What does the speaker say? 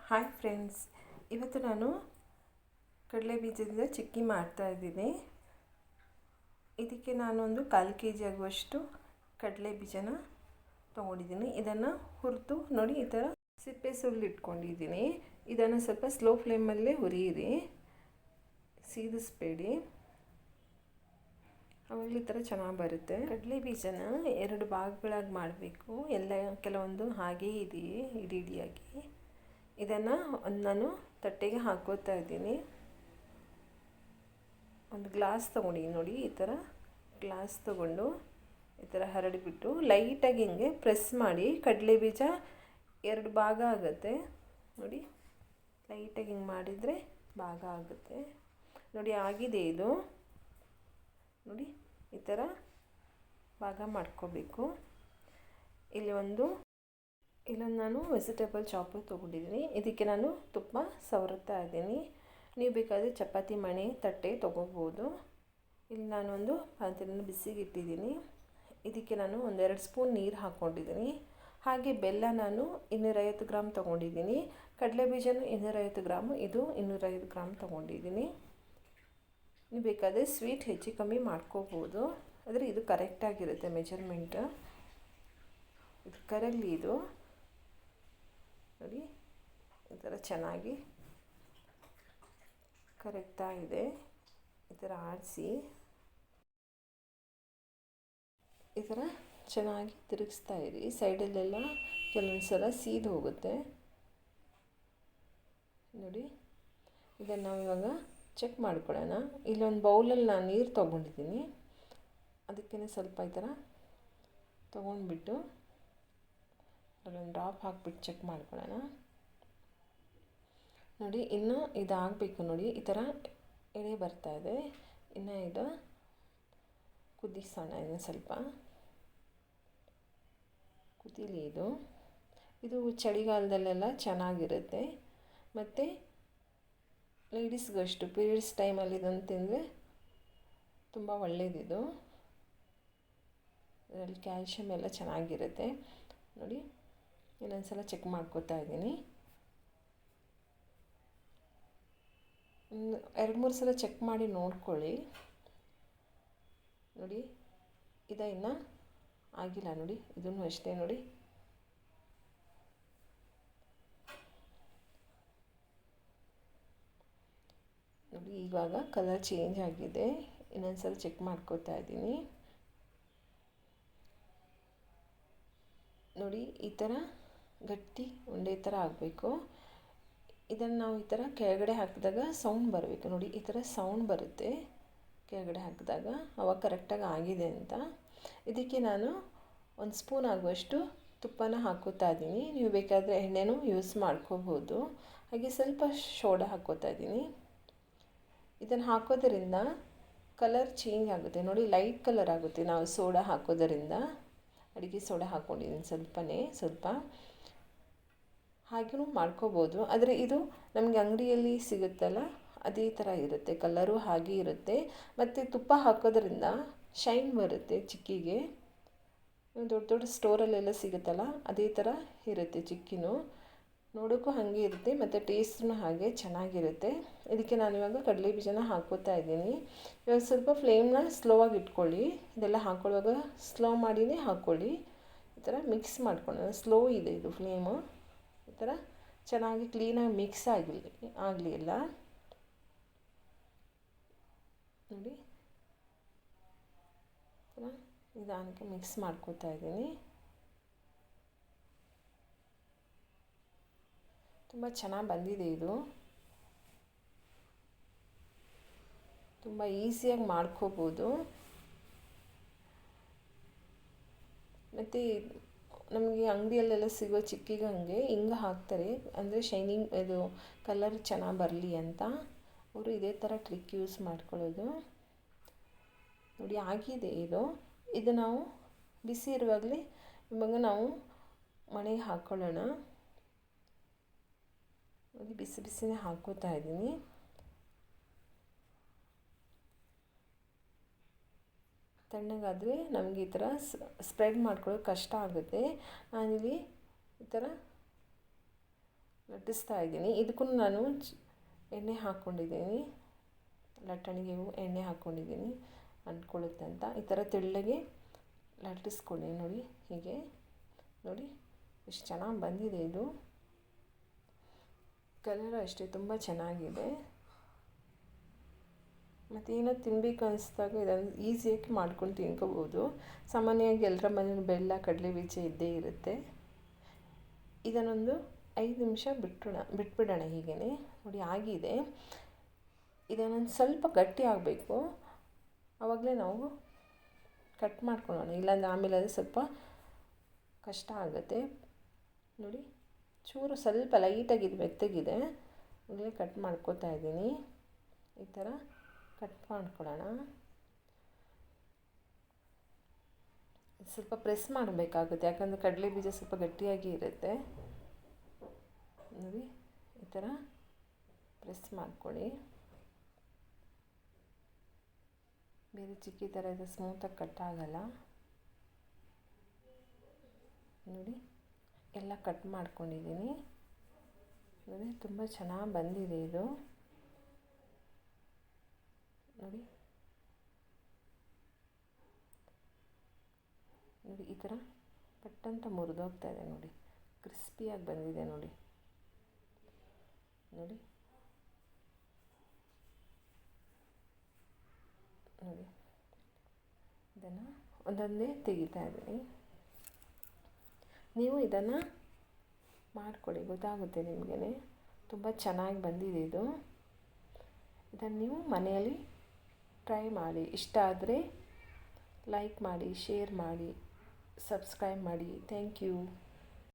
Hi friends, ಇವತ್ತು ನಾನು ಕಡಲೆ ಬೀಜದಿಂದ ಚಿಕ್ಕಿ ಮಾಡ್ತಾಯಿದ್ದೀನಿ. ಇದಕ್ಕೆ ನಾನೊಂದು 1/4 kg ಆಗುವಷ್ಟು ಕಡಲೆ ಬೀಜನ ತೊಗೊಂಡಿದ್ದೀನಿ. ಇದನ್ನು ಹುರಿದು ನೋಡಿ, ಈ ಥರ ಸಿಪ್ಪೆ ಸುಲಿಟ್ಕೊಂಡಿದ್ದೀನಿ. ಇದನ್ನು ಸ್ವಲ್ಪ ಸ್ಲೋ ಫ್ಲೇಮಲ್ಲೇ ಹುರಿಯಿರಿ, ಸೀದಿಸ್ಬೇಡಿ, ಆವಾಗ ಈ ಥರ ಚೆನ್ನಾಗಿ ಬರುತ್ತೆ. ಕಡಲೆ ಬೀಜನ 2 ಭಾಗಗಳಾಗಿ ಮಾಡಬೇಕು. ಕೆಲವೊಂದು ಹಾಗೇ ಇದೆಯೇ ಇಡಿಯಾಗಿ. ಇದನ್ನು ನಾನು ತಟ್ಟೆಗೆ ಹಾಕೋತಾ ಇದ್ದೀನಿ. ಒಂದು ಗ್ಲಾಸ್ ತೊಗೊಂಡಿದ್ದೀನಿ ನೋಡಿ, ಈ ಥರ ಗ್ಲಾಸ್ ತೊಗೊಂಡು ಈ ಥರ ಹರಡಿಬಿಟ್ಟು ಲೈಟಾಗಿ ಹಿಂಗೆ ಪ್ರೆಸ್ ಮಾಡಿ. ಕಡಲೆ ಬೀಜ 2 ಭಾಗ ಆಗುತ್ತೆ ನೋಡಿ, ಲೈಟಾಗಿ ಹಿಂಗೆ ಮಾಡಿದರೆ ಭಾಗ ಆಗುತ್ತೆ ನೋಡಿ. ಆಗಿದೆ ಇದು ನೋಡಿ, ಈ ಥರ ಭಾಗ ಮಾಡ್ಕೋಬೇಕು. ಇಲ್ಲೊಂದು ನಾನು ವೆಜಿಟೇಬಲ್ ಚಾಪರ್ ತೊಗೊಂಡಿದ್ದೀನಿ. ಇದಕ್ಕೆ ನಾನು ತುಪ್ಪ ಸವರುತ್ತಾ ಇದ್ದೀನಿ. ನೀವು ಬೇಕಾದರೆ ಚಪಾತಿ ಮಣೆ ತಟ್ಟೆ ತೊಗೋಬೋದು. ಇಲ್ಲಿ ನಾನೊಂದು ಪಾತ್ರೆಯನ್ನು ಬಿಸಿಗೆ ಇಟ್ಟಿದ್ದೀನಿ. ಇದಕ್ಕೆ ನಾನು 1-2 ಸ್ಪೂನ್ ನೀರು ಹಾಕ್ಕೊಂಡಿದ್ದೀನಿ. ಹಾಗೆ ಬೆಲ್ಲ ನಾನು 250 ಗ್ರಾಮ್ ತೊಗೊಂಡಿದ್ದೀನಿ. ಕಡಲೆಬೀಜನೂ 250 ಗ್ರಾಮು, ಇದು 250 ಗ್ರಾಮ್ ತೊಗೊಂಡಿದ್ದೀನಿ. ನೀವು ಬೇಕಾದರೆ ಸ್ವೀಟ್ ಹೆಚ್ಚು ಕಮ್ಮಿ ಮಾಡ್ಕೋಬೋದು, ಆದರೆ ಇದು ಕರೆಕ್ಟಾಗಿರುತ್ತೆ ಮೆಜರ್ಮೆಂಟ್. ಇದು ಕರಗಲಿ. ಇದು ನೋಡಿ, ಈ ಥರ ಚೆನ್ನಾಗಿ ಕರಗ್ತಾ ಇದೆ. ಈ ಥರ ಆಡಿಸಿ ಈ ಥರ ಚೆನ್ನಾಗಿ ತಿರುಗಿಸ್ತಾ ಇರಿ. ಸೈಡಲ್ಲೆಲ್ಲ ಕೆಲವೊಂದು ಸಲ ಸೀದು ಹೋಗುತ್ತೆ ನೋಡಿ. ಇದನ್ನು ನಾವು ಇವಾಗ ಚೆಕ್ ಮಾಡ್ಕೊಳ್ಳೋಣ. ಇಲ್ಲೊಂದು ಬೌಲಲ್ಲಿ ನಾನು ನೀರು ತೊಗೊಂಡಿದ್ದೀನಿ. ಅದಕ್ಕೇ ಸ್ವಲ್ಪ ಈ ಥರ ತೊಗೊಂಡ್ಬಿಟ್ಟು ಅಲ್ಲೊಂದು ಡ್ರಾಪ್ ಹಾಕ್ಬಿಟ್ಟು ಚೆಕ್ ಮಾಡ್ಕೊಳ್ಳೋಣ ನೋಡಿ. ಇನ್ನು ಇದಾಗಬೇಕು ನೋಡಿ, ಈ ಥರ ಎಳೆ ಬರ್ತಾಯಿದೆ. ಇನ್ನು ಇದು ಕುದಿಸೋಣ. ಇನ್ನು ಸ್ವಲ್ಪ ಕುದೀಲಿ. ಇದು ಚಳಿಗಾಲದಲ್ಲೆಲ್ಲ ಚೆನ್ನಾಗಿರುತ್ತೆ. ಮತ್ತು ಲೇಡೀಸ್ಗಷ್ಟು ಪೀರಿಯಡ್ಸ್ ಟೈಮಲ್ಲಿ ಇದನ್ನು ತಿಂದರೆ ತುಂಬ ಒಳ್ಳೆಯದಿದು. ಇದರಲ್ಲಿ ಕ್ಯಾಲ್ಶಿಯಮ್ ಎಲ್ಲ ಚೆನ್ನಾಗಿರುತ್ತೆ ನೋಡಿ. ಇನ್ನೊಂದು ಸಲ ಚೆಕ್ ಮಾಡ್ಕೋತಾ ಇದ್ದೀನಿ. 2-3 ಸಲ ಚೆಕ್ ಮಾಡಿ ನೋಡ್ಕೊಳ್ಳಿ ನೋಡಿ. ಇನ್ನೂ ಆಗಿಲ್ಲ ನೋಡಿ. ಇದನ್ನು ಅಷ್ಟೇ ನೋಡಿ. ನೋಡಿ, ಇವಾಗ ಕಲರ್ ಚೇಂಜ್ ಆಗಿದೆ. ಇನ್ನೊಂದು ಸಲ ಚೆಕ್ ಮಾಡ್ಕೋತಾ ಇದ್ದೀನಿ ನೋಡಿ. ಈ ಥರ ಗಟ್ಟಿ ಉಂಡೆ ಥರ ಆಗಬೇಕು. ಇದನ್ನು ನಾವು ಈ ಥರ ಕೆಳಗಡೆ ಹಾಕಿದಾಗ ಸೌಂಡ್ ಬರಬೇಕು ನೋಡಿ. ಈ ಥರ ಸೌಂಡ್ ಬರುತ್ತೆ ಕೆಳಗಡೆ ಹಾಕಿದಾಗ, ಅವಾಗ ಕರೆಕ್ಟಾಗಿ ಆಗಿದೆ ಅಂತ. ಇದಕ್ಕೆ ನಾನು 1 ಸ್ಪೂನ್ ಆಗುವಷ್ಟು ತುಪ್ಪನ ಹಾಕೋತಾ ಇದ್ದೀನಿ. ನೀವು ಬೇಕಾದರೆ ಎಣ್ಣೆನೂ ಯೂಸ್ ಮಾಡ್ಕೋಬೋದು. ಹಾಗೆ ಸ್ವಲ್ಪ ಸೋಡಾ ಹಾಕೋತಾ ಇದ್ದೀನಿ. ಇದನ್ನು ಹಾಕೋದರಿಂದ ಕಲರ್ ಚೇಂಜ್ ಆಗುತ್ತೆ ನೋಡಿ, ಲೈಟ್ ಕಲರ್ ಆಗುತ್ತೆ. ನಾವು ಸೋಡಾ ಹಾಕೋದರಿಂದ, ಅಡುಗೆ ಸೋಡಾ ಹಾಕ್ಕೊಂಡಿದ್ದೀನಿ ಸ್ವಲ್ಪ ಹಾಗೆಯೂ ಮಾಡ್ಕೋಬೋದು. ಆದರೆ ಇದು ನಮಗೆ ಅಂಗಡಿಯಲ್ಲಿ ಸಿಗುತ್ತಲ್ಲ, ಅದೇ ಥರ ಇರುತ್ತೆ, ಕಲರು ಹಾಗೆ ಇರುತ್ತೆ. ಮತ್ತು ತುಪ್ಪ ಹಾಕೋದ್ರಿಂದ ಶೈನ್ ಬರುತ್ತೆ ಚಿಕ್ಕಿಗೆ. ದೊಡ್ಡ ಸ್ಟೋರಲ್ಲೆಲ್ಲ ಸಿಗುತ್ತಲ್ಲ, ಅದೇ ಥರ ಇರುತ್ತೆ ಚಿಕ್ಕಿನೂ. ನೋಡೋಕ್ಕೂ ಹಾಗೆ ಇರುತ್ತೆ ಮತ್ತು ಟೇಸ್ಟೂ ಹಾಗೆ ಚೆನ್ನಾಗಿರುತ್ತೆ. ಇದಕ್ಕೆ ನಾನಿವಾಗ ಕಡಲೆ ಬೀಜನ ಹಾಕೋತಾ ಇದ್ದೀನಿ. ಇವಾಗ ಸ್ವಲ್ಪ ಫ್ಲೇಮ್ನ ಸ್ಲೋ ಆಗಿ ಇಟ್ಕೊಳ್ಳಿ. ಇದೆಲ್ಲ ಹಾಕೊಳ್ಳುವಾಗ ಸ್ಲೋ ಮಾಡಿಯೇ ಹಾಕ್ಕೊಳ್ಳಿ. ಈ ಥರ ಮಿಕ್ಸ್ ಮಾಡ್ಕೊಳ್ಳೋಣ. ಸ್ಲೋ ಇದೆ ಇದು ಫ್ಲೇಮು. ಈ ಥರ ಚೆನ್ನಾಗಿ ಕ್ಲೀನಾಗಿ ಮಿಕ್ಸ್ ಆಗಲಿ ಎಲ್ಲ ನೋಡಿ. ಈ ಥರ ನಿಧಾನಕ್ಕೆ ಮಿಕ್ಸ್ ಮಾಡ್ಕೋತಾ ಇದ್ದೀನಿ. ತುಂಬ ಚೆನ್ನಾಗಿ ಬಂದಿದೆ ಇದು. ತುಂಬ ಈಸಿಯಾಗಿ ಮಾಡ್ಕೋಬೋದು. ಮತ್ತು ನಮಗೆ ಅಂಗಡಿಯಲ್ಲೆಲ್ಲ ಸಿಗೋ ಚಿಕ್ಕಿಗೆ ಹಂಗೆ ಹಿಂಗೆ ಹಾಕ್ತಾರೆ, ಅಂದರೆ ಶೈನಿಂಗ್ ಇದು ಕಲರ್ ಚೆನ್ನಾಗಿ ಬರಲಿ ಅಂತ. ಅವರು ಇದೇ ಥರ ಟ್ರಿಕ್ ಯೂಸ್ ಮಾಡ್ಕೊಳ್ಳೋದು ನೋಡಿ. ಆಗಿದೆ ಇದು ನಾವು ಬಿಸಿ ಇರುವಾಗಲೇ ಇವಾಗ ನಾವು ಮಣೆಗೆ ಹಾಕ್ಕೊಳ್ಳೋಣ ನೋಡಿ. ಬಿಸಿನೇ ಹಾಕೋತಾ ಇದ್ದೀನಿ. ತಣ್ಣಗಾದರೆ ನಮಗೆ ಈ ಥರ ಸ್ಪ್ರೆಡ್ ಮಾಡ್ಕೊಳ್ಳೋದು ಕಷ್ಟ ಆಗುತ್ತೆ. ನಾನಿಲ್ಲಿ ಈ ಥರ ಲಟ್ಟಿಸ್ತಾ ಇದ್ದೀನಿ. ಇದಕ್ಕೂ ನಾನು ಎಣ್ಣೆ ಹಾಕ್ಕೊಂಡಿದ್ದೀನಿ, ಲಟ್ಟಣಿಗೆಗೂ ಎಣ್ಣೆ ಹಾಕ್ಕೊಂಡಿದ್ದೀನಿ ಅಂಟ್ಕೊಳ್ಳುತ್ತೆ ಅಂತ. ಈ ಥರ ತೆಳ್ಳಗೆ ಲಟ್ಟಿಸ್ಕೊಳ್ಳಿ ನೋಡಿ. ಹೀಗೆ ನೋಡಿ ಎಷ್ಟು ಚೆನ್ನಾಗಿ ಬಂದಿದೆ. ಇದು ಕಲರ್ ಅಷ್ಟೇ ತುಂಬ ಚೆನ್ನಾಗಿದೆ. ಮತ್ತು ಏನೋ ತಿನ್ನಬೇಕು ಅನಿಸ್ದಾಗ ಇದನ್ನು ಈಸಿಯಾಗಿ ಮಾಡ್ಕೊಂಡು ತಿನ್ಕೋಬೋದು. ಸಾಮಾನ್ಯವಾಗಿ ಎಲ್ಲರ ಮನೇಲಿ ಬೆಲ್ಲ ಕಡಲೆ ಬೀಜ ಇದ್ದೇ ಇರುತ್ತೆ. ಇದನ್ನೊಂದು 5 ನಿಮಿಷ ಬಿಟ್ಬಿಡೋಣ ಹೀಗೇ. ನೋಡಿ ಆಗಿದೆ. ಇದನ್ನೊಂದು ಸ್ವಲ್ಪ ಗಟ್ಟಿ ಆಗಬೇಕು, ಆವಾಗಲೇ ನಾವು ಕಟ್ ಮಾಡ್ಕೊಳ್ಳೋಣ, ಇಲ್ಲಾಂದರೆ ಆಮೇಲೆ ಅದು ಸ್ವಲ್ಪ ಕಷ್ಟ ಆಗುತ್ತೆ. ನೋಡಿ ಚೂರು ಸ್ವಲ್ಪ ಲೈಟಾಗಿ ಇದು ಮೆತ್ತಗಿದೆ, ಈಗಲೇ ಕಟ್ ಮಾಡ್ಕೋತಾ ಇದ್ದೀನಿ. ಈ ಥರ ಕಟ್ ಮಾಡ್ಕೊಳ್ಳೋಣ. ಸ್ವಲ್ಪ ಪ್ರೆಸ್ ಮಾಡಬೇಕಾಗುತ್ತೆ, ಯಾಕಂದರೆ ಕಡಲೆ ಬೀಜ ಸ್ವಲ್ಪ ಗಟ್ಟಿಯಾಗಿ ಇರುತ್ತೆ. ನೋಡಿ ಈ ಥರ ಪ್ರೆಸ್ ಮಾಡ್ಕೊಳ್ಳಿ. ಬೇರೆ ಚಿಕ್ಕಿ ಥರ ಇದು ಸ್ಮೂತಾಗಿ ಕಟ್ ಆಗಲ್ಲ. ನೋಡಿ ಎಲ್ಲ ಕಟ್ ಮಾಡ್ಕೊಂಡಿದ್ದೀನಿ. ನೋಡಿ ತುಂಬ ಚೆನ್ನಾಗಿ ಬಂದಿದೆ ಇದು. ನೋಡಿ ನೋಡಿ ಈ ಥರ ಪಟ್ಟಂತ ಮುರಿದೋಗ್ತಾ ಇದೆ. ನೋಡಿ ಕ್ರಿಸ್ಪಿಯಾಗಿ ಬಂದಿದೆ. ನೋಡಿ ನೋಡಿ ನೋಡಿ ಇದನ್ನು ಒಂದೊಂದೇ ತೆಗಿತಾ ಇದ್ದೀನಿ. ನೀವು ಇದನ್ನು ಮಾಡ್ಕೊಳ್ಳಿ, ಗೊತ್ತಾಗುತ್ತೆ ನಿಮಗೇ. ತುಂಬ ಚೆನ್ನಾಗಿ ಬಂದಿದೆ ಇದು. ಇದನ್ನು ನೀವು ಮನೆಯಲ್ಲಿ ಟ್ರೈ ಮಾಡಿ. ಇಷ್ಟ ಆದರೆ ಲೈಕ್ ಮಾಡಿ, ಶೇರ್ ಮಾಡಿ, ಸಬ್ಸ್ಕ್ರೈಬ್ ಮಾಡಿ. Thank you.